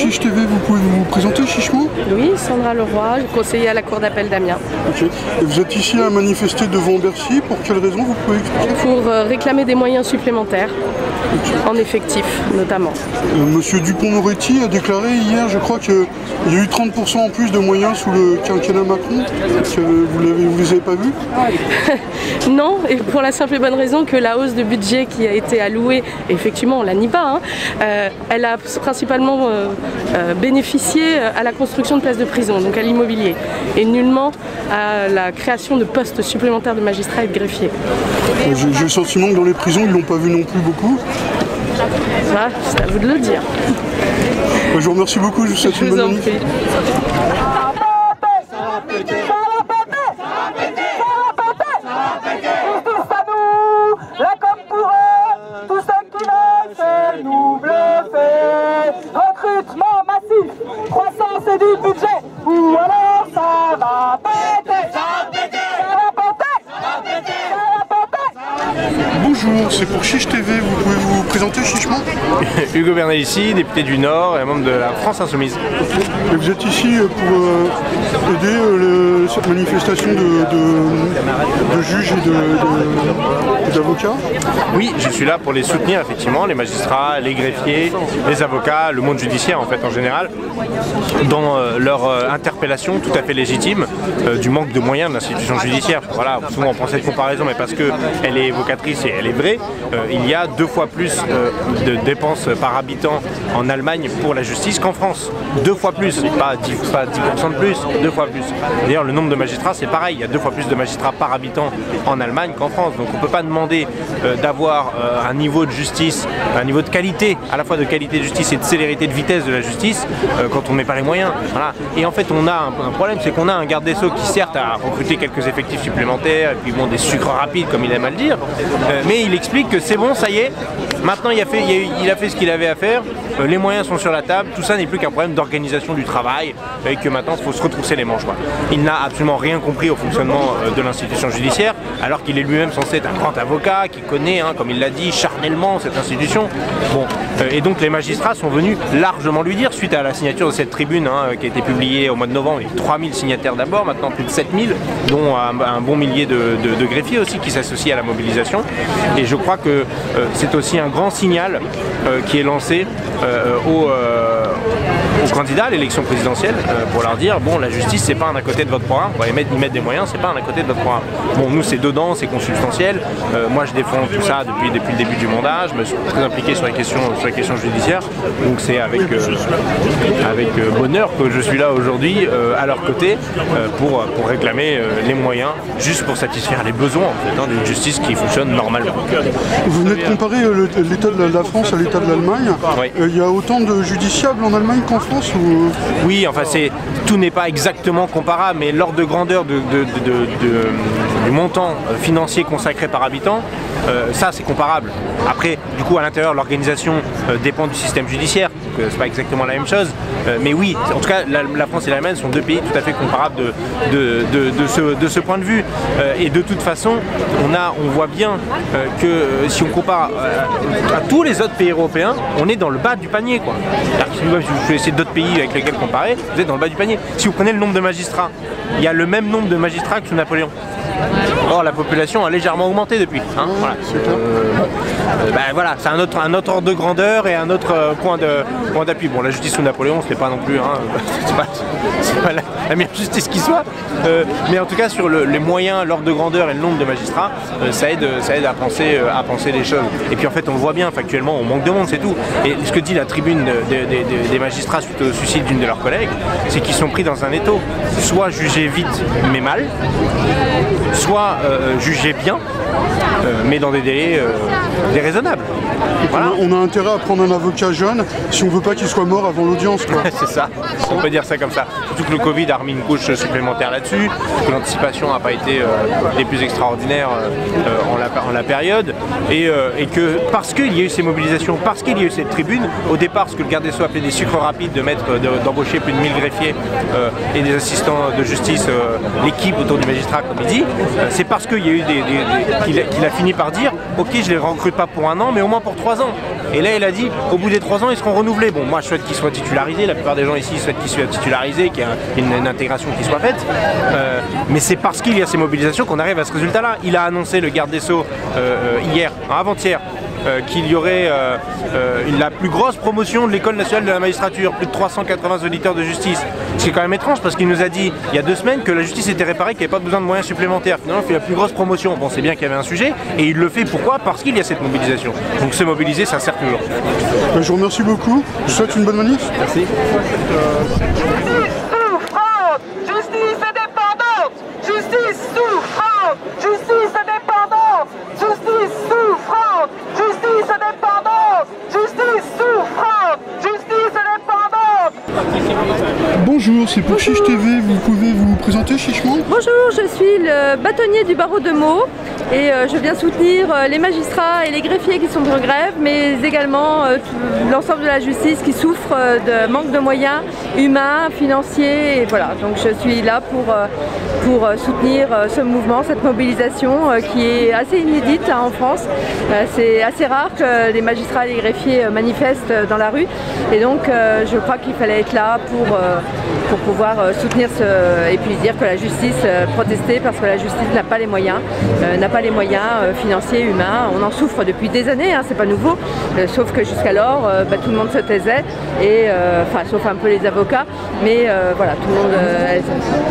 Chiche TV, vous pouvez vous présenter chichement? Oui, Sandra Leroy, conseillère à la Cour d'appel d'Amiens. Ok. Et vous êtes ici à manifester devant Bercy, pour quelle raison vous pouvez expliquer? Pour réclamer des moyens supplémentaires, en effectif notamment. Monsieur Dupond-Moretti a déclaré hier, je crois qu'il y a eu 30% en plus de moyens sous le quinquennat Macron. Vous les avez pas vus? Non, et pour la simple et bonne raison que la hausse de budget qui a été allouée, effectivement on la nie pas, elle a principalement bénéficié à la construction de places de prison, donc à l'immobilier, et nullement à la création de postes supplémentaires de magistrats et de greffiers. J'ai le sentiment que dans les prisons ils l'ont pas vu non plus beaucoup. Ça, c'est à vous de le dire. Je vous remercie beaucoup, je vous souhaite une bonne nuit. Recrutement massif, croissance du budget, ou alors ça va péter, ça va péter, ça va péter, ça va péter. Bonjour, c'est pour Chiche TV, vous pouvez vous présenter chichement? Hugo Bernalici, député du Nord et membre de la France Insoumise. Et vous êtes ici pour aider cette manifestation de juges et d'avocats? Oui, je suis là pour les soutenir effectivement, les magistrats, les greffiers, les avocats, le monde judiciaire en fait en général, dans leur interpellation tout à fait légitime du manque de moyens de l'institution judiciaire. Voilà, souvent on prend cette comparaison, mais parce qu'elle est évocatrice et elle est vraie, il y a 2 fois plus de dépenses par habitant en Allemagne pour la justice qu'en France. 2 fois plus, pas 10% de plus, 2 fois plus. D'ailleurs le nombre de magistrats c'est pareil, il y a 2 fois plus de magistrats par habitant en Allemagne qu'en France. Donc on ne peut pas demander d'avoir un niveau de justice, un niveau de qualité, à la fois de qualité de justice et de célérité de vitesse de la justice quand on ne met pas les moyens. Voilà. Et en fait on a un problème, c'est qu'on a un garde des Sceaux qui certes a recruté quelques effectifs supplémentaires et puis bon des sucres rapides comme il aime à le dire, mais il explique que c'est bon, ça y est, maintenant il a fait ce qu'il avait à faire, les moyens sont sur la table, tout ça n'est plus qu'un problème d'organisation du travail et que maintenant il faut se retrousser les manches. Il n'a absolument rien compris au fonctionnement de l'institution judiciaire alors qu'il est lui-même censé être un grand avocat qui connaît, comme il l'a dit, charnellement cette institution. Bon, et donc les magistrats sont venus largement lui dire, suite à la signature de cette tribune qui a été publiée au mois de novembre, il y a eu 3000 signataires d'abord, maintenant plus de 7000, dont un bon millier de greffiers aussi qui s'associent à la mobilisation. Et je crois que c'est aussi un grand signal qui est lancé aux candidats à l'élection présidentielle pour leur dire bon, la justice c'est pas un à côté de votre programme, on va y mettre des moyens, c'est pas un à côté de votre programme. Bon, nous c'est dedans, c'est consubstantiel. Moi je défends tout ça depuis le début du mandat, je me suis très impliqué sur les questions judiciaires, donc c'est avec bonheur que je suis là aujourd'hui à leur côté pour réclamer les moyens, juste pour satisfaire les besoins en fait, d'une justice qui fonctionne normalement. Vous venez de comparer l'état de la France à l'état de l'Allemagne. Oui. Il y a autant de justiciables en Allemagne qu'en France ou... Oui, enfin tout n'est pas exactement comparable, mais l'ordre de grandeur du montant financier consacré par habitant, ça c'est comparable. Après, du coup, à l'intérieur, l'organisation dépend du système judiciaire, donc c'est pas exactement la même chose. Mais oui, en tout cas, la France et l'Allemagne sont 2 pays tout à fait comparables de ce point de vue. Et de toute façon, on voit bien que si on compare à tous les autres pays européens, on est dans le bas du panier, quoi. Si vous choisissez d'autres pays avec lesquels comparer, vous êtes dans le bas du panier. Si vous prenez le nombre de magistrats, il y a le même nombre de magistrats que sous Napoléon. Or la population a légèrement augmenté depuis. Voilà. Voilà, c'est un autre ordre de grandeur et un autre point d'appui. Bon, la justice sous Napoléon, ce n'est pas non plus, c'est pas la meilleure justice qui soit. Mais en tout cas, sur les moyens, l'ordre de grandeur et le nombre de magistrats, ça aide à penser les choses. Et puis en fait, on le voit bien, factuellement, on manque de monde, c'est tout. Et ce que dit la tribune des magistrats suite au suicide d'une de leurs collègues, c'est qu'ils sont pris dans un étau, soit jugés vite mais mal, soit jugés bien, mais dans des délais déraisonnables. Voilà. On a intérêt à prendre un avocat jeune si on veut pas qu'il soit mort avant l'audience. C'est ça, on peut dire ça comme ça. Surtout que le Covid a remis une couche supplémentaire là-dessus, que l'anticipation n'a pas été des plus extraordinaires en la période, et que parce qu'il y a eu ces mobilisations, parce qu'il y a eu cette tribune, au départ ce que le garde des Sceaux appelait des sucres rapides, d'embaucher plus de 1000 greffiers et des assistants de justice, l'équipe autour du magistrat comme il dit, c'est parce qu'il y a eu qu'il a fini par dire ok, je les recrute pas pour 1 an mais au moins pour 3 ans. Et là, il a dit, au bout des 3 ans, ils seront renouvelés. Bon, moi, je souhaite qu'ils soient titularisés. La plupart des gens ici souhaitent qu'ils soient titularisés, qu'il y ait une intégration qui soit faite. Mais c'est parce qu'il y a ces mobilisations qu'on arrive à ce résultat-là. Il a annoncé, le garde des Sceaux, hier, avant-hier, qu'il y aurait la plus grosse promotion de l'École nationale de la magistrature, plus de 380 auditeurs de justice. C'est quand même étrange parce qu'il nous a dit il y a 2 semaines que la justice était réparée, qu'il n'y avait pas besoin de moyens supplémentaires. Finalement, il fait la plus grosse promotion. Bon, c'est bien qu'il y avait un sujet et il le fait pourquoi? Parce qu'il y a cette mobilisation. Donc se mobiliser, ça sert toujours. Je vous remercie beaucoup. Je vous souhaite une bonne manif. Merci. Justice indépendante, justice souffrante, justice indépendante, justice souffrante, justice indépendante, justice souffrante, justice indépendante. Bonjour, c'est pour Chiche TV. Vous pouvez vous présenter, Chichement? Bonjour, je suis le bâtonnier du barreau de Meaux et je viens soutenir les magistrats et les greffiers qui sont en grève, mais également l'ensemble de la justice qui souffre de manque de moyens humains, financiers. Et voilà, donc je suis là pour soutenir ce mouvement, cette mobilisation qui est assez inédite en France. C'est assez rare que les magistrats et les greffiers manifestent dans la rue et donc je crois qu'il fallait être là pour pouvoir soutenir et puis dire que la justice protester parce que la justice n'a pas les moyens, financiers, humains. On en souffre depuis des années, hein, c'est pas nouveau, sauf que jusqu'alors tout le monde se taisait et enfin sauf un peu les avocats, mais voilà, tout le monde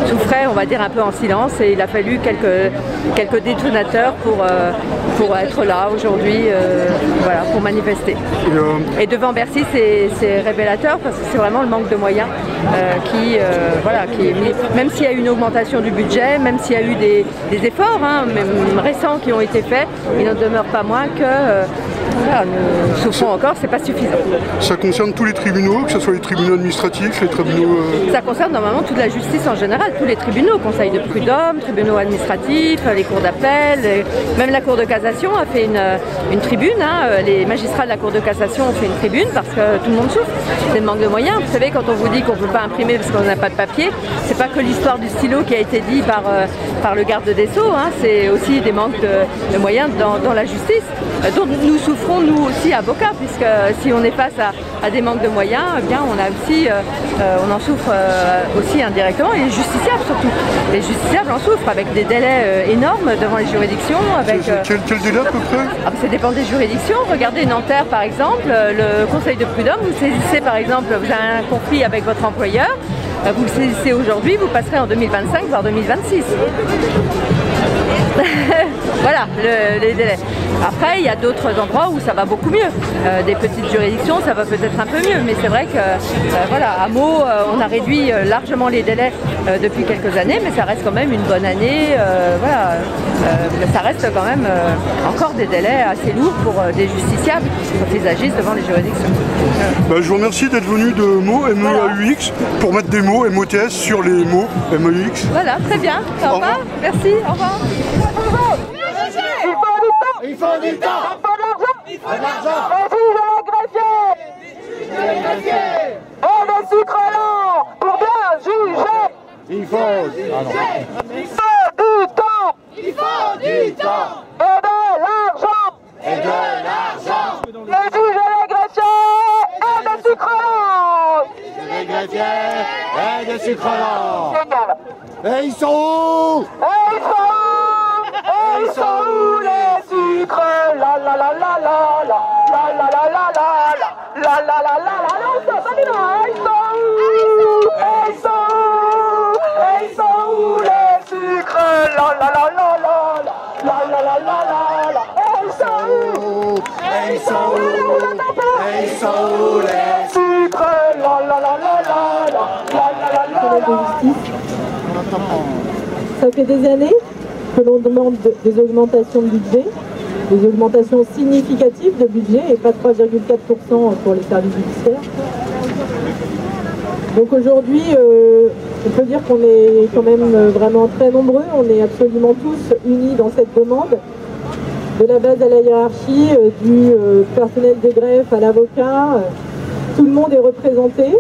souffrait, on va dire, un peu en silence et il a fallu quelques détonateurs pour être là aujourd'hui, voilà, pour manifester. Et devant Bercy, c'est révélateur parce que c'est vraiment le manque de moyens même s'il y a eu une augmentation du budget, même s'il y a eu des efforts, hein, même récents qui ont été faits, il n'en demeure pas moins que nous souffrons encore, c'est pas suffisant. Ça concerne tous les tribunaux, que ce soit les tribunaux administratifs, les tribunaux... Ça concerne normalement toute la justice en général, tous les tribunaux, conseil de prud'homme, tribunaux administratifs, les cours d'appel, même la Cour de cassation a fait une tribune, hein, les magistrats de la Cour de cassation ont fait une tribune parce que tout le monde souffre. C'est le manque de moyens. Vous savez, quand on vous dit qu'on ne peut pas imprimer parce qu'on n'a pas de papier, c'est pas que l'histoire du stylo qui a été dit par le garde des Sceaux, hein, c'est aussi des manques de moyens dans la justice, dont nous souffrons nous aussi avocats, puisque si on est face à des manques de moyens, eh bien on en souffre aussi indirectement, et les justiciables surtout. Les justiciables en souffrent avec des délais énormes devant les juridictions. Quel délai à peu près? Ça dépend des juridictions. Regardez Nanterre par exemple, le conseil de prud'homme, vous saisissez par exemple, vous avez un conflit avec votre employeur, vous le saisissez aujourd'hui, vous passerez en 2025 voire 2026. Voilà les délais. Après, il y a d'autres endroits où ça va beaucoup mieux. Des petites juridictions, ça va peut-être un peu mieux, mais c'est vrai que voilà, à Meaux, on a réduit largement les délais depuis quelques années, mais ça reste quand même une bonne année. Voilà, ça reste quand même encore des délais assez lourds pour des justiciables quand ils agissent devant les juridictions. Je vous remercie d'être venu de Meaux, MEAUX, pour mettre des mots MOTS sur les mots MEAUX. Voilà, très bien. Au revoir. Merci, au revoir. Il faut du temps. Il faut de l'argent. Les greffiers. Et les sucres lents pour bien juger. Il faut du temps. Il faut du temps. Et de l'argent. Et de l'argent. Les juges et les greffiers et les sucres lents. Les greffiers et les sucres lents. Génial. Et ils sont où? Et ils sont où les sucres? La la la la la la la la la la la la la la la la. Ils sont où? Et ils sont où les sucres? La la la la la la la la la la la. Et ils sont où? Et ils sont où? Et ils sont où les sucres? La la la la la la la la la. Ça fait des années que l'on demande des augmentations de budget, des augmentations significatives de budget et pas 3,4% pour les services judiciaires. Donc aujourd'hui, on peut dire qu'on est quand même vraiment très nombreux, on est absolument tous unis dans cette demande, de la base à la hiérarchie, du personnel des greffes à l'avocat, tout le monde est représenté.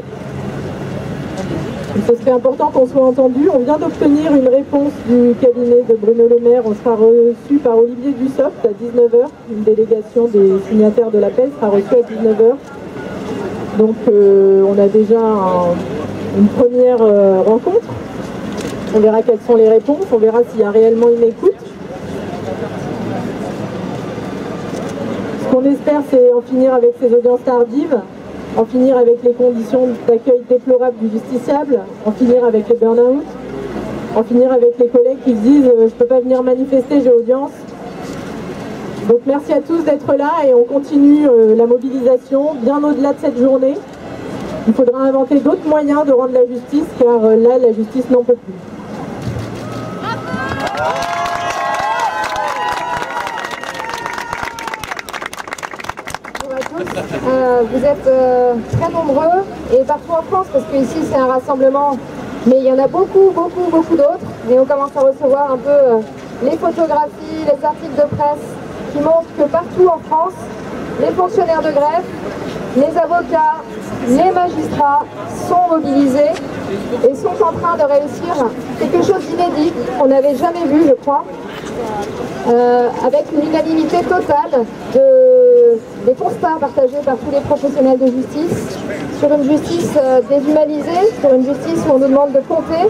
Ce serait important qu'on soit entendu. On vient d'obtenir une réponse du cabinet de Bruno Le Maire. On sera reçu par Olivier Dussopt à 19 h. Une délégation des signataires de l'appel sera reçue à 19 h. Donc on a déjà une première rencontre. On verra quelles sont les réponses, on verra s'il y a réellement une écoute. Ce qu'on espère, c'est en finir avec ces audiences tardives, en finir avec les conditions d'accueil déplorables du justiciable, en finir avec les burn-out, en finir avec les collègues qui se disent « je ne peux pas venir manifester, j'ai audience ». Donc merci à tous d'être là et on continue la mobilisation bien au-delà de cette journée. Il faudra inventer d'autres moyens de rendre la justice car là, la justice n'en peut plus. Bonjour à tous. Vous êtes très nombreux et partout en France parce que ici c'est un rassemblement, mais il y en a beaucoup d'autres et on commence à recevoir un peu les photographies, les articles de presse qui montrent que partout en France, les fonctionnaires de greffe, les avocats, les magistrats sont mobilisés et sont en train de réussir quelque chose d'inédit qu'on n'avait jamais vu, je crois, avec une unanimité totale des constats partagés par tous les professionnels de justice sur une justice déshumanisée, sur une justice où on nous demande de compter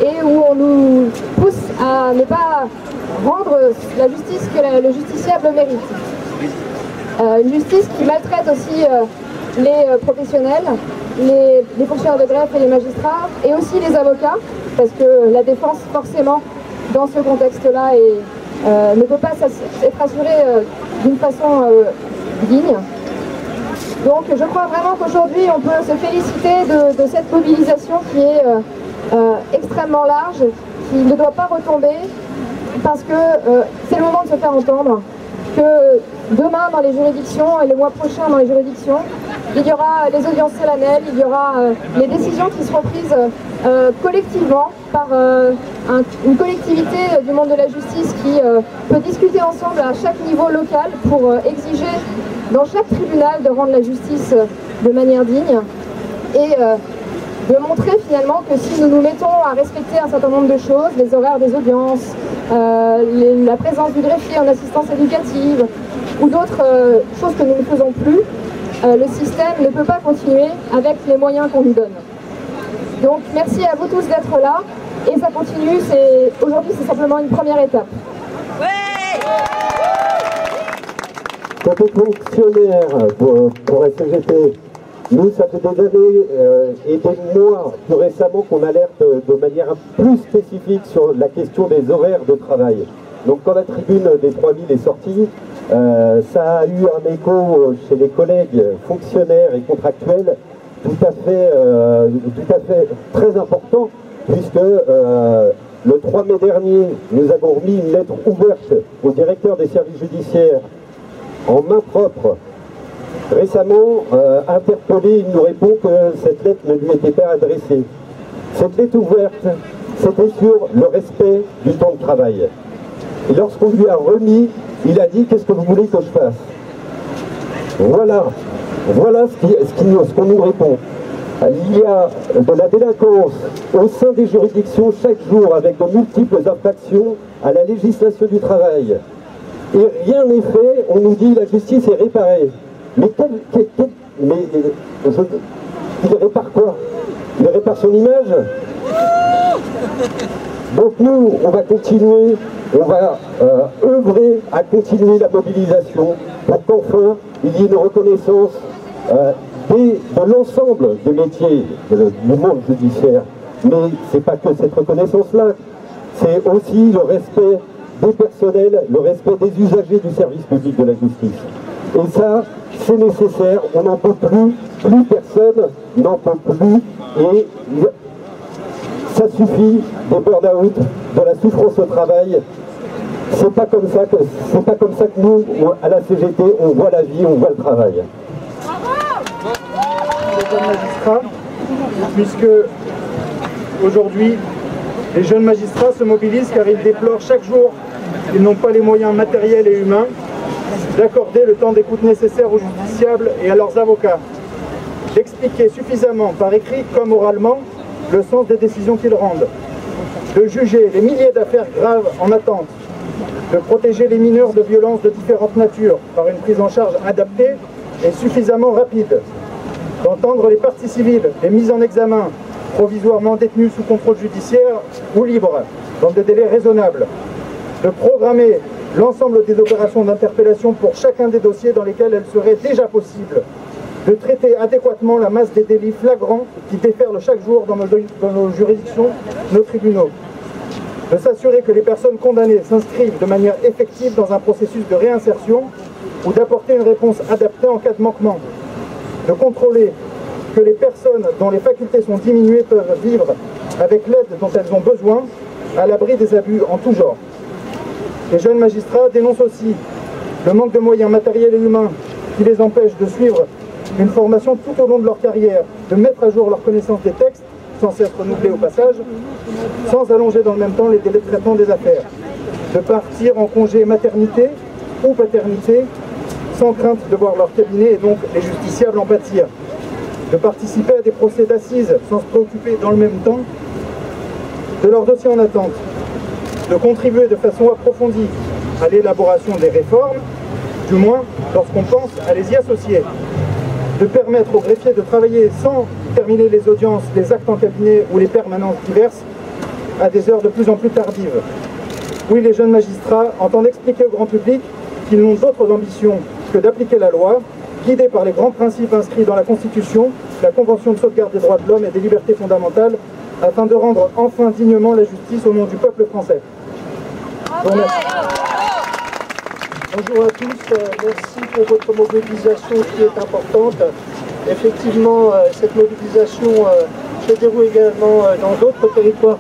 et où on nous pousse à ne pas rendre la justice que le justiciable mérite. Une justice qui maltraite aussi les professionnels, les fonctionnaires de greffe et les magistrats, et aussi les avocats, parce que la défense, forcément, dans ce contexte-là, ne peut pas être assurée d'une façon digne. Donc je crois vraiment qu'aujourd'hui, on peut se féliciter de cette mobilisation qui est extrêmement large, qui ne doit pas retomber, parce que c'est le moment de se faire entendre, que demain dans les juridictions et le mois prochain dans les juridictions, il y aura les audiences solennelles, il y aura les décisions qui seront prises collectivement par une collectivité du monde de la justice qui peut discuter ensemble à chaque niveau local pour exiger dans chaque tribunal de rendre la justice de manière digne et de montrer finalement que si nous nous mettons à respecter un certain nombre de choses, les horaires des audiences, la présence du greffier en assistance éducative ou d'autres choses que nous ne faisons plus, le système ne peut pas continuer avec les moyens qu'on nous donne. Donc merci à vous tous d'être là et ça continue, aujourd'hui c'est simplement une première étape. Côté fonctionnaire pour la CGT, nous ça fait des années et des mois plus récemment qu'on alerte de manière plus spécifique sur la question des horaires de travail. Donc quand la tribune des 3000 est sortie, ça a eu un écho chez les collègues fonctionnaires et contractuels tout à fait très important, puisque le 3 mai dernier, nous avons remis une lettre ouverte au directeur des services judiciaires en main propre. Récemment, interpellé, il nous répond que cette lettre ne lui était pas adressée. Cette lettre ouverte, c'était sur le respect du temps de travail. Et lorsqu'on lui a remis, il a dit « Qu'est-ce que vous voulez que je fasse ?» Voilà ce qu'on nous répond. Il y a de la délinquance au sein des juridictions chaque jour avec de multiples infractions à la législation du travail. Et rien n'est fait, on nous dit la justice est réparée. Mais il répare quoi? Il répare son image? Donc nous, on va continuer, on va œuvrer à continuer la mobilisation pour qu'enfin il y ait une reconnaissance de l'ensemble des métiers du monde judiciaire. Mais c'est pas que cette reconnaissance-là, c'est aussi le respect des personnels, le respect des usagers du service public de la justice. Et ça, c'est nécessaire, on n'en peut plus personne n'en peut plus, et ça suffit des burn-out, de la souffrance au travail. C'est pas comme ça que nous, à la CGT, on voit la vie, on voit le travail. Les jeunes magistrats, puisque aujourd'hui, les jeunes magistrats se mobilisent car ils déplorent chaque jour qu'ils n'ont pas les moyens matériels et humains d'accorder le temps d'écoute nécessaire aux justiciables et à leurs avocats, d'expliquer suffisamment par écrit comme oralement le sens des décisions qu'ils rendent, de juger les milliers d'affaires graves en attente, de protéger les mineurs de violences de différentes natures par une prise en charge adaptée et suffisamment rapide, d'entendre les parties civiles, les mises en examen, provisoirement détenues sous contrôle judiciaire ou libres, dans des délais raisonnables, de programmer l'ensemble des opérations d'interpellation pour chacun des dossiers dans lesquels elle serait déjà possible, de traiter adéquatement la masse des délits flagrants qui déferlent chaque jour dans nos juridictions, nos tribunaux, de s'assurer que les personnes condamnées s'inscrivent de manière effective dans un processus de réinsertion ou d'apporter une réponse adaptée en cas de manquement, de contrôler que les personnes dont les facultés sont diminuées peuvent vivre avec l'aide dont elles ont besoin, à l'abri des abus en tout genre. Les jeunes magistrats dénoncent aussi le manque de moyens matériels et humains qui les empêche de suivre une formation tout au long de leur carrière, de mettre à jour leur connaissance des textes, sans cesse renouvelés au passage, sans allonger dans le même temps les délais de traitement des affaires, de partir en congé maternité ou paternité, sans crainte de voir leur cabinet et donc les justiciables en pâtir, de participer à des procès d'assises sans se préoccuper dans le même temps de leur dossier en attente, de contribuer de façon approfondie à l'élaboration des réformes, du moins lorsqu'on pense à les y associer, de permettre aux greffiers de travailler sans terminer les audiences, les actes en cabinet ou les permanences diverses à des heures de plus en plus tardives. Oui, les jeunes magistrats entendent expliquer au grand public qu'ils n'ont d'autres ambitions que d'appliquer la loi, guidés par les grands principes inscrits dans la Constitution, la Convention de sauvegarde des droits de l'homme et des libertés fondamentales, afin de rendre enfin dignement la justice au nom du peuple français. Je vous remercie. Bonjour à tous, merci pour votre mobilisation qui est importante. Effectivement, cette mobilisation se déroule également dans d'autres territoires,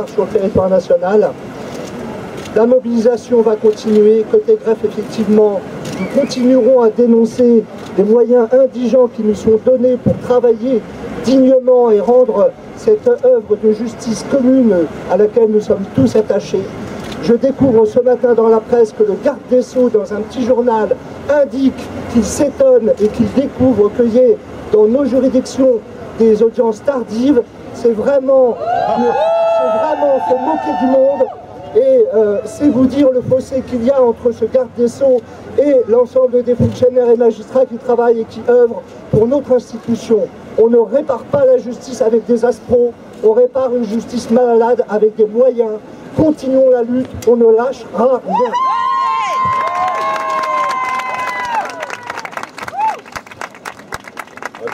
sur le territoire national. La mobilisation va continuer. Côté greffe, effectivement, nous continuerons à dénoncer les moyens indigents qui nous sont donnés pour travailler dignement et rendre cette œuvre de justice commune à laquelle nous sommes tous attachés. Je découvre ce matin dans la presse que le garde des Sceaux, dans un petit journal, indique qu'il s'étonne et qu'il découvre qu'il y ait dans nos juridictions des audiences tardives. C'est vraiment se moquer du monde. Et c'est vous dire le fossé qu'il y a entre ce garde des Sceaux et l'ensemble des fonctionnaires et magistrats qui travaillent et qui œuvrent pour notre institution. On ne répare pas la justice avec des aspros, on répare une justice malade avec des moyens. Continuons la lutte, on ne lâchera rien.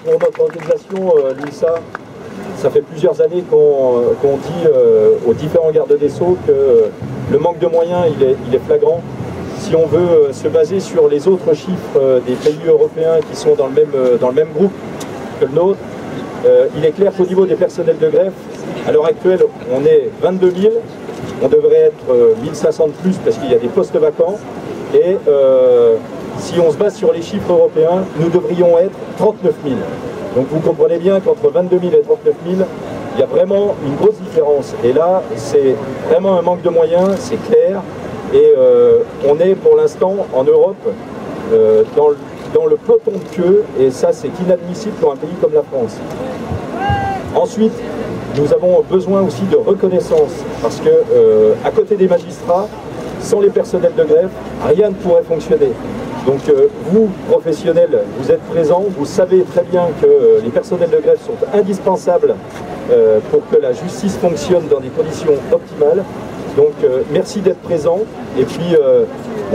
Pour notre organisation, l'UNSA, ça fait plusieurs années qu'on dit aux différents gardes des Sceaux que le manque de moyens il est flagrant. Si on veut se baser sur les autres chiffres des pays européens qui sont dans le même groupe que le nôtre, il est clair qu'au niveau des personnels de greffe, à l'heure actuelle, on est 22 000, on devrait être 1500 de plus parce qu'il y a des postes vacants, et si on se base sur les chiffres européens, nous devrions être 39 000. Donc vous comprenez bien qu'entre 22 000 et 39 000, il y a vraiment une grosse différence. Et là, c'est vraiment un manque de moyens, c'est clair. Et on est pour l'instant en Europe dans le peloton de queue, et ça c'est inadmissible pour un pays comme la France. Ensuite, nous avons besoin aussi de reconnaissance, parce que à côté des magistrats, sans les personnels de greffe, rien ne pourrait fonctionner. Donc vous, professionnels, vous êtes présents, vous savez très bien que les personnels de greffe sont indispensables pour que la justice fonctionne dans des conditions optimales. Donc merci d'être présents, et puis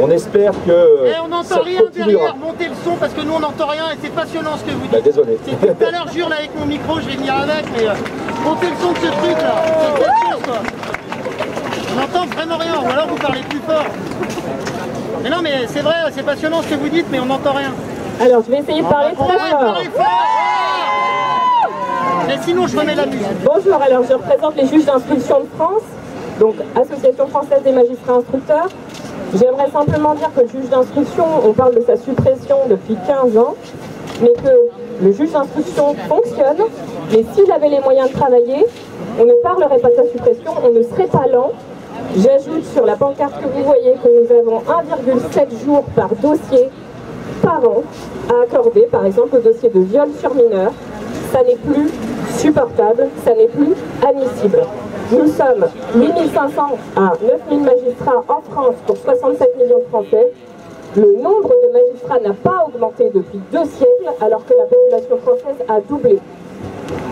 on espère que on n'entend rien derrière, montez le son parce que nous on n'entend rien et c'est passionnant ce que vous dites. Bah, désolé. C'est tout à l'heure, jure là avec mon micro, je vais venir avec, mais montez le son de ce truc là, c'est quelque chose quoi. On n'entend vraiment rien, ou alors vous parlez plus fort. Mais non, mais c'est vrai, c'est passionnant ce que vous dites, mais on n'entend rien. Alors je vais essayer de parler très fort. Mais sinon je remets la musique. Bonjour, alors je représente les juges d'instruction de France, donc Association française des magistrats instructeurs. J'aimerais simplement dire que le juge d'instruction, on parle de sa suppression depuis 15 ans, mais que le juge d'instruction fonctionne, mais s'il avait les moyens de travailler, on ne parlerait pas de sa suppression, on ne serait pas lent. J'ajoute sur la pancarte que vous voyez que nous avons 1,7 jours par dossier par an à accorder, par exemple au dossier de viol sur mineur. Ça n'est plus supportable, ça n'est plus admissible. Nous sommes 8500 à 9000 magistrats en France pour 67 millions de Français. Le nombre de magistrats n'a pas augmenté depuis 2 siècles alors que la population française a doublé.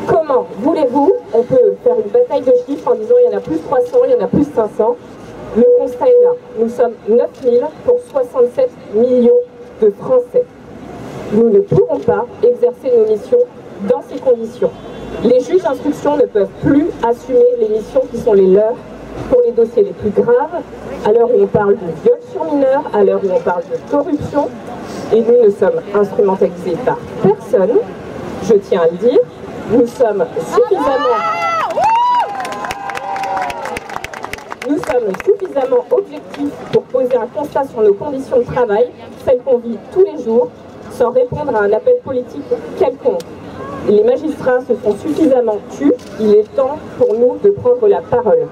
Comment voulez-vous, on peut faire une bataille de chiffres en disant il y en a plus 300, il y en a plus 500. Le constat est là. Nous sommes 9000 pour 67 millions de Français. Nous ne pourrons pas exercer nos missions dans ces conditions. Les juges d'instruction ne peuvent plus assumer les missions qui sont les leurs pour les dossiers les plus graves, à l'heure où on parle de viol sur mineurs, à l'heure où on parle de corruption, et nous ne sommes instrumentalisés par personne, je tiens à le dire. Nous sommes suffisamment objectifs pour poser un constat sur nos conditions de travail, celles qu'on vit tous les jours, sans répondre à un appel politique quelconque. Les magistrats se sont suffisamment tus, il est temps pour nous de prendre la parole.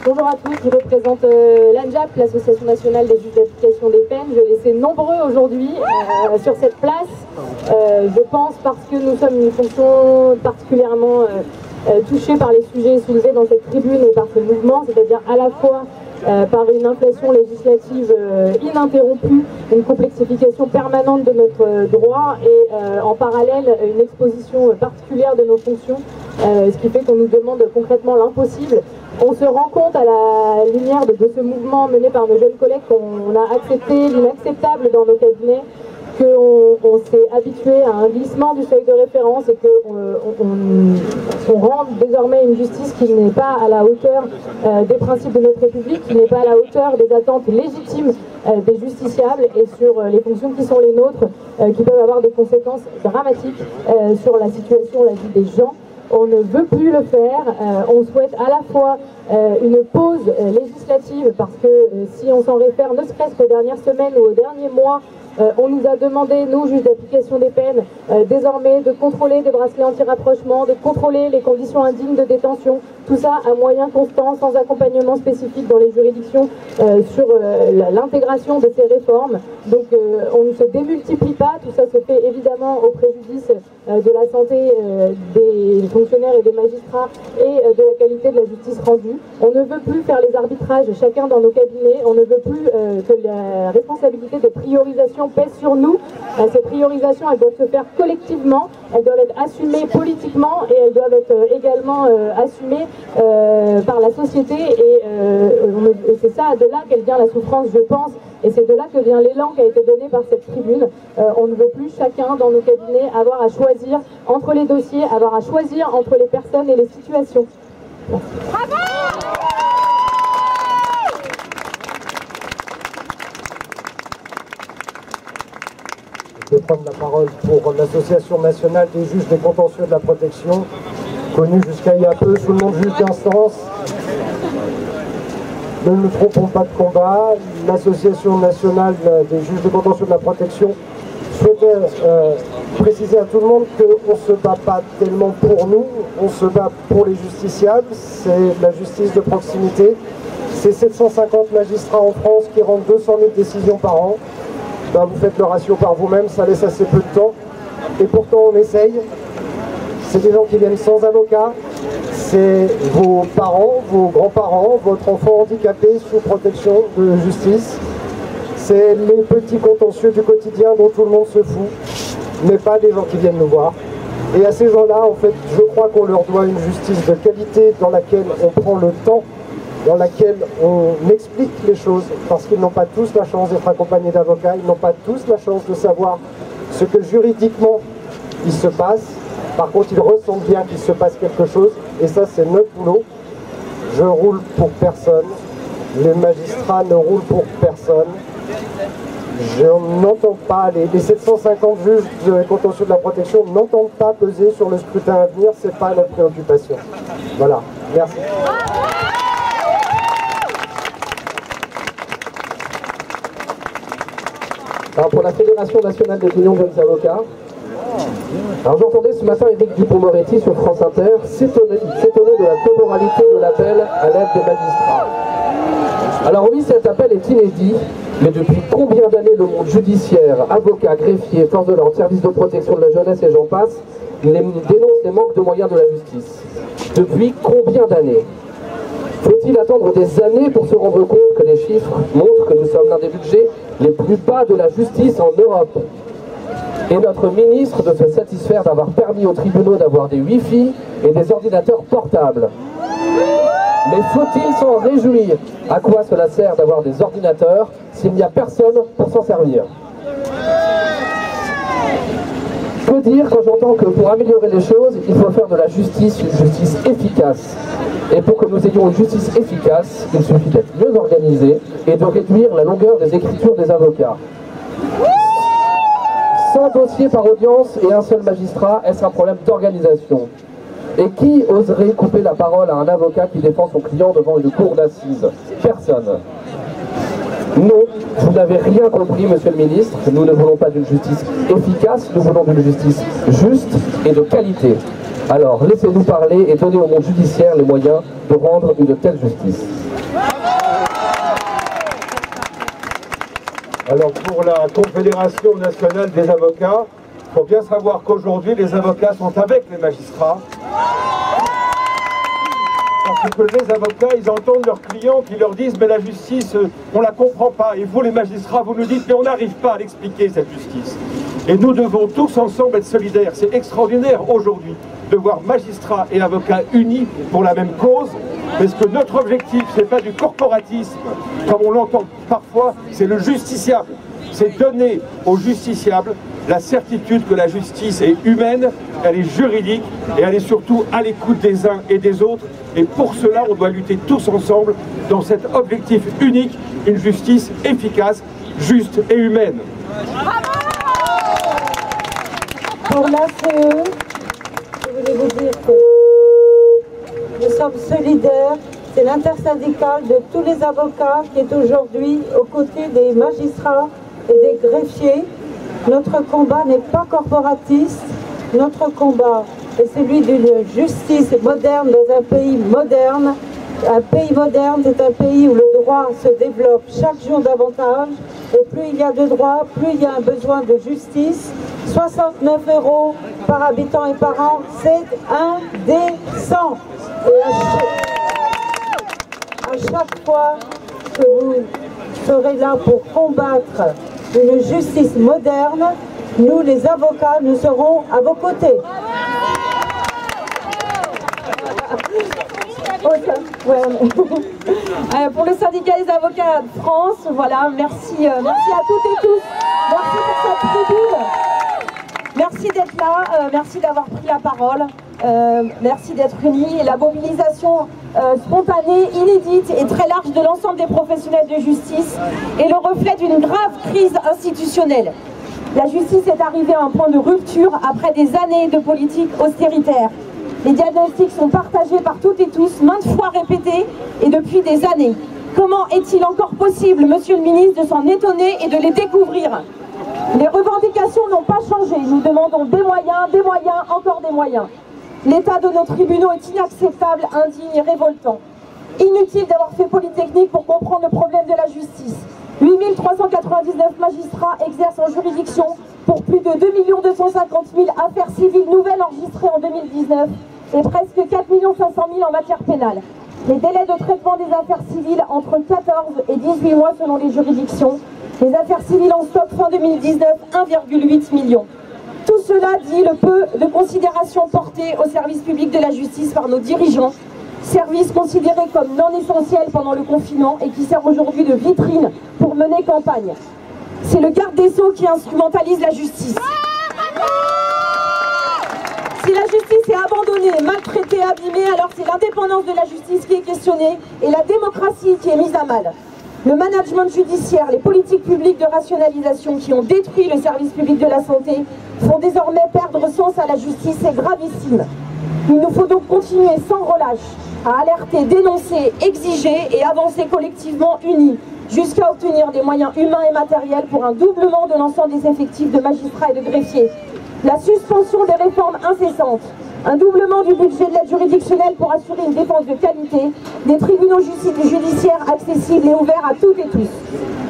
Bonjour à tous, je représente l'ANJAP, l'Association nationale des juges d'application des peines. Je les sais nombreux aujourd'hui sur cette place. Je pense parce que nous sommes une fonction particulièrement touchée par les sujets soulevés dans cette tribune et par ce mouvement, c'est-à-dire à la fois par une inflation législative ininterrompue, une complexification permanente de notre droit et en parallèle une exposition particulière de nos fonctions, ce qui fait qu'on nous demande concrètement l'impossible. On se rend compte à la lumière de ce mouvement mené par nos jeunes collègues qu'on a accepté l'inacceptable dans nos cabinets, qu'on s'est habitué à un glissement du seuil de référence et qu'on rend désormais une justice qui n'est pas à la hauteur des principes de notre République, qui n'est pas à la hauteur des attentes légitimes des justiciables et sur les fonctions qui sont les nôtres, qui peuvent avoir des conséquences dramatiques sur la situation, la vie des gens. On ne veut plus le faire, on souhaite à la fois une pause législative parce que si on s'en réfère ne serait-ce qu'aux dernières semaines ou aux derniers mois, on nous a demandé, nous, juges d'application des peines, désormais de contrôler des bracelets anti-rapprochement, de contrôler les conditions indignes de détention, tout ça à moyens constants, sans accompagnement spécifique dans les juridictions sur l'intégration de ces réformes. Donc on ne se démultiplie pas, tout ça se fait évidemment au préjudice de la santé des fonctionnaires et des magistrats et de la qualité de la justice rendue. On ne veut plus faire les arbitrages chacun dans nos cabinets, on ne veut plus que la responsabilité de priorisation pèse sur nous. Ces priorisations, elles doivent se faire collectivement, elles doivent être assumées politiquement et elles doivent être également assumées par la société et c'est ça, de là qu'elle vient la souffrance, je pense, et c'est de là que vient l'élan qui a été donné par cette tribune. On ne veut plus chacun dans nos cabinets avoir à choisir entre les dossiers, avoir à choisir entre les personnes et les situations. Merci. Bravo! Je vais prendre la parole pour l'Association nationale des juges des contentieux de la protection, connue jusqu'à il y a peu sous le nom de juge d'instance. Ne nous trompons pas de combat, l'Association nationale des juges des contentieux de la protection souhaitait préciser à tout le monde qu'on ne se bat pas tellement pour nous, on se bat pour les justiciables, c'est la justice de proximité. C'est 750 magistrats en France qui rendent 200 000 décisions par an. Ben, vous faites le ratio par vous-même, ça laisse assez peu de temps. Et pourtant on essaye. C'est des gens qui viennent sans avocat. C'est vos parents, vos grands-parents, votre enfant handicapé sous protection de justice. C'est les petits contentieux du quotidien dont tout le monde se fout, mais pas des gens qui viennent nous voir. Et à ces gens-là, en fait, je crois qu'on leur doit une justice de qualité dans laquelle on prend le temps, dans laquelle on explique les choses, parce qu'ils n'ont pas tous la chance d'être accompagnés d'avocats, ils n'ont pas tous la chance de savoir ce que juridiquement il se passe. Par contre, ils ressentent bien qu'il se passe quelque chose, et ça, c'est notre boulot. Je roule pour personne, les magistrats ne roulent pour personne. Je n'entends pas, les 750 juges de contentieux de la protection n'entendent pas peser sur le scrutin à venir, c'est pas notre préoccupation. Voilà, merci. Alors pour la Fédération nationale des unions de jeunes avocats, alors j'entendais ce matin Éric Dupond-Moretti sur France Inter s'étonner de la temporalité de l'appel à l'aide des magistrats. Alors oui, cet appel est inédit, Mais depuis combien d'années le monde judiciaire, avocats, greffiers, forces de l'ordre, services de protection de la jeunesse et j'en passe, dénonce les manques de moyens de la justice? Depuis combien d'années? Faut-il attendre des années pour se rendre compte que les chiffres montrent que nous sommes l'un des budgets les plus bas de la justice en Europe? Et notre ministre de se satisfaire d'avoir permis aux tribunaux d'avoir des Wi-Fi et des ordinateurs portables. Mais faut-il s'en réjouir? À quoi cela sert d'avoir des ordinateurs s'il n'y a personne pour s'en servir? Que dire quand j'entends que pour améliorer les choses, il faut faire de la justice une justice efficace? Et pour que nous ayons une justice efficace, il suffit d'être mieux organisé et de réduire la longueur des écritures des avocats. 100 dossiers par audience et un seul magistrat, est-ce un problème d'organisation? Et qui oserait couper la parole à un avocat qui défend son client devant une cour d'assises? Personne. Non, vous n'avez rien compris, monsieur le ministre. Nous ne voulons pas d'une justice efficace, nous voulons d'une justice juste et de qualité. Alors, laissez-nous parler et donnez au monde judiciaire les moyens de rendre une telle justice. Alors, pour la Confédération nationale des avocats, il faut bien savoir qu'aujourd'hui, les avocats sont avec les magistrats. Parce que les avocats, ils entendent leurs clients qui leur disent « mais la justice, on la comprend pas ». Et vous, les magistrats, vous nous dites « mais on n'arrive pas à l'expliquer, cette justice ». Et nous devons tous ensemble être solidaires. C'est extraordinaire aujourd'hui de voir magistrats et avocats unis pour la même cause, parce que notre objectif, c'est pas du corporatisme, comme on l'entend parfois, c'est le justiciable. C'est donner aux justiciables la certitude que la justice est humaine, elle est juridique et elle est surtout à l'écoute des uns et des autres. Et pour cela, on doit lutter tous ensemble dans cet objectif unique, une justice efficace, juste et humaine. Pour l'ACE, je voulais vous dire que nous sommes solidaires. C'est l'intersyndicale de tous les avocats qui est aujourd'hui aux côtés des magistrats et des greffiers. Notre combat n'est pas corporatiste, notre combat est celui d'une justice moderne dans un pays moderne. Un pays moderne, c'est un pays où le droit se développe chaque jour davantage. Et plus il y a de droits, plus il y a un besoin de justice. 69 € par habitant et par an, c'est indécent. Et à chaque fois que vous serez là pour combattre une justice moderne, nous les avocats, nous serons à vos côtés. Pour le syndicat des avocats de France, voilà, merci à toutes et tous, merci pour cette tribune, merci d'être là, merci d'avoir pris la parole, merci d'être unis. La mobilisation spontanée, inédite et très large de l'ensemble des professionnels de justice est le reflet d'une grave crise institutionnelle. La justice est arrivée à un point de rupture après des années de politique austéritaire. Les diagnostics sont partagés par toutes et tous, maintes fois répétés et depuis des années. Comment est-il encore possible, monsieur le ministre, de s'en étonner et de les découvrir? Les revendications n'ont pas changé. Nous demandons des moyens, encore des moyens. L'état de nos tribunaux est inacceptable, indigne et révoltant. Inutile d'avoir fait Polytechnique pour comprendre le problème de la justice. 8 399 magistrats exercent en juridiction pour plus de 2 250 000 affaires civiles nouvelles enregistrées en 2019 et presque 4 500 000 en matière pénale. Les délais de traitement des affaires civiles entre 14 et 18 mois selon les juridictions. Les affaires civiles en stock fin 2019, 1,8 million. Tout cela dit le peu de considération portée au service public de la justice par nos dirigeants, service considéré comme non essentiel pendant le confinement et qui sert aujourd'hui de vitrine pour mener campagne. C'est le garde des Sceaux qui instrumentalise la justice. Si la justice est abandonnée, maltraitée, abîmée, alors c'est l'indépendance de la justice qui est questionnée et la démocratie qui est mise à mal. Le management judiciaire, les politiques publiques de rationalisation qui ont détruit le service public de la santé font désormais perdre sens à la justice, c'est gravissime. Il nous faut donc continuer sans relâche à alerter, dénoncer, exiger et avancer collectivement unis jusqu'à obtenir des moyens humains et matériels pour un doublement de l'ensemble des effectifs de magistrats et de greffiers. La suspension des réformes incessantes, Un doublement du budget de l'aide juridictionnelle pour assurer une défense de qualité, des tribunaux judiciaires accessibles et ouverts à toutes et tous.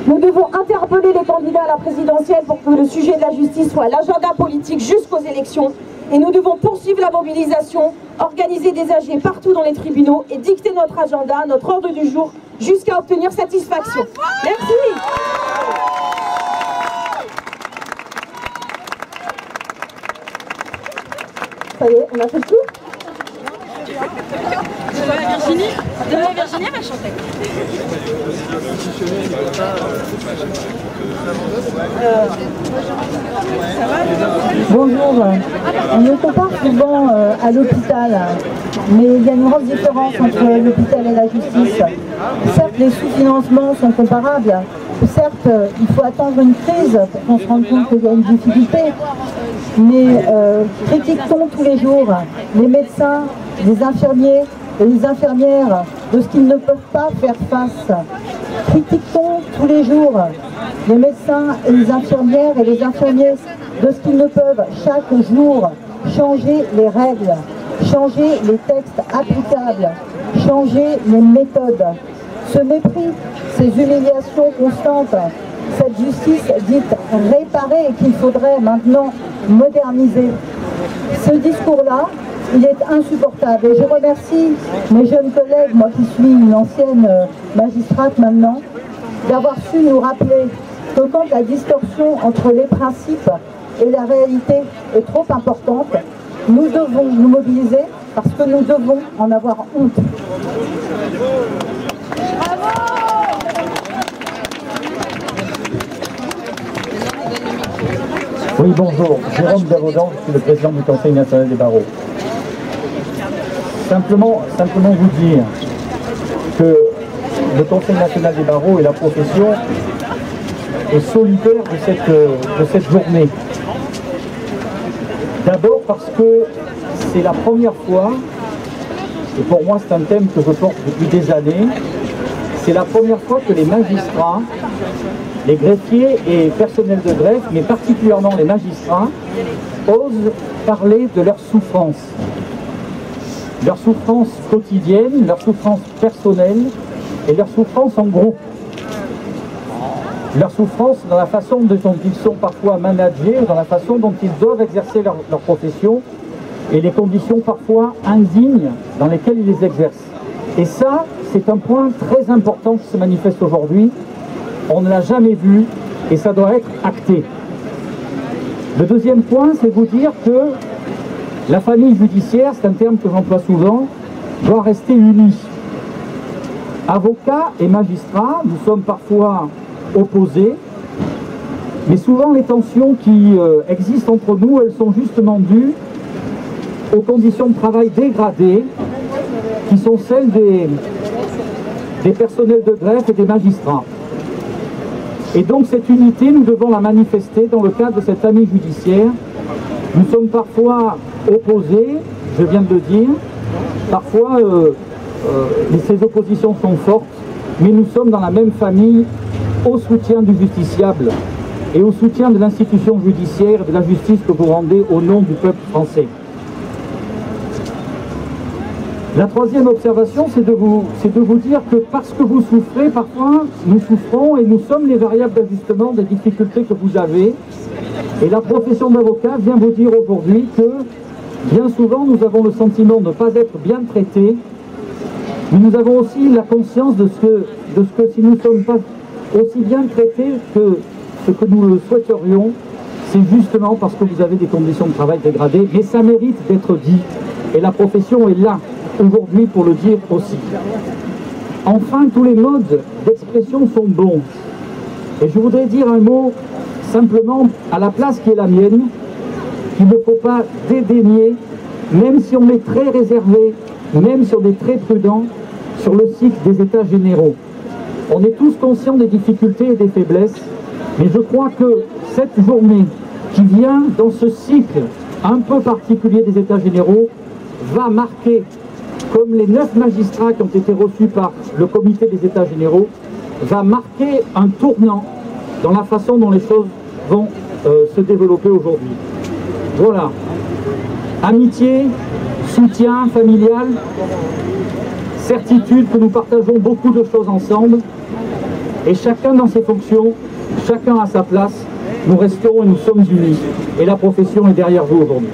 Nous devons interpeller les candidats à la présidentielle pour que le sujet de la justice soit l'agenda politique jusqu'aux élections. Et nous devons poursuivre la mobilisation, organiser des AG partout dans les tribunaux et dicter notre agenda, notre ordre du jour, jusqu'à obtenir satisfaction. Merci. Ça y est, on a fait le tour. Demain, Virginie va chanter. Bonjour, on ne compare souvent à l'hôpital, mais il y a une grande différence entre l'hôpital et la justice. Certes, les sous-financements sont comparables, certes, il faut attendre une crise pour qu'on se rende compte qu'il y a une difficulté, mais critiquons tous les jours les médecins, les infirmiers et les infirmières de ce qu'ils ne peuvent pas faire face. Critiquons tous les jours les médecins et les infirmières et les infirmiers de ce qu'ils ne peuvent chaque jour changer les règles, changer les textes applicables, changer les méthodes. Ce mépris, ces humiliations constantes, cette justice dite réparée et qu'il faudrait maintenant moderniser. Ce discours-là, il est insupportable. Et je remercie mes jeunes collègues, moi qui suis une ancienne magistrate maintenant, d'avoir su nous rappeler que quand la distorsion entre les principes et la réalité est trop importante, nous devons nous mobiliser parce que nous devons en avoir honte. Oui, bonjour. Jérôme Gavaudan, je suis le président du Conseil national des barreaux. Simplement vous dire que le Conseil national des barreaux et la profession est solidaire de cette journée. D'abord parce que c'est la première fois, et pour moi c'est un thème que je porte depuis des années, c'est la première fois que les magistrats, les greffiers et personnels de greffe, mais particulièrement les magistrats, osent parler de leur souffrance quotidienne, leur souffrance personnelle et leur souffrance en groupe. Leur souffrance dans la façon dont ils sont parfois managés, dans la façon dont ils doivent exercer leur profession et les conditions parfois indignes dans lesquelles ils les exercent. Et ça, c'est un point très important qui se manifeste aujourd'hui. On ne l'a jamais vu et ça doit être acté. Le deuxième point, c'est vous dire que la famille judiciaire, c'est un terme que j'emploie souvent, doit rester unie. Avocats et magistrats, nous sommes parfois opposés, mais souvent les tensions qui existent entre nous, elles sont justement dues aux conditions de travail dégradées qui sont celles des personnels de greffe et des magistrats. Et donc cette unité, nous devons la manifester dans le cadre de cette famille judiciaire. Nous sommes parfois opposés, je viens de le dire, parfois ces oppositions sont fortes, mais nous sommes dans la même famille au soutien du justiciable et au soutien de l'institution judiciaire et de la justice que vous rendez au nom du peuple français. La troisième observation, c'est de vous dire que parce que vous souffrez, parfois nous souffrons et nous sommes les variables d'ajustement des difficultés que vous avez. Et la profession d'avocat vient vous dire aujourd'hui que bien souvent nous avons le sentiment de ne pas être bien traités, mais nous avons aussi la conscience de ce que si nous ne sommes pas aussi bien traités que ce que nous le souhaiterions, c'est justement parce que vous avez des conditions de travail dégradées, mais ça mérite d'être dit. Et la profession est là aujourd'hui pour le dire aussi. Enfin, tous les modes d'expression sont bons. Et je voudrais dire un mot simplement à la place qui est la mienne, qu'il ne faut pas dédaigner, même si on est très réservé, même si on est très prudent, sur le cycle des états généraux. On est tous conscients des difficultés et des faiblesses, mais je crois que cette journée qui vient dans ce cycle un peu particulier des états généraux va marquer, comme les 9 magistrats qui ont été reçus par le comité des états généraux, va marquer un tournant dans la façon dont les choses vont se développer aujourd'hui. Voilà. Amitié, soutien familial, certitude que nous partageons beaucoup de choses ensemble, et chacun dans ses fonctions, chacun à sa place, nous restons et nous sommes unis. Et la profession est derrière vous aujourd'hui.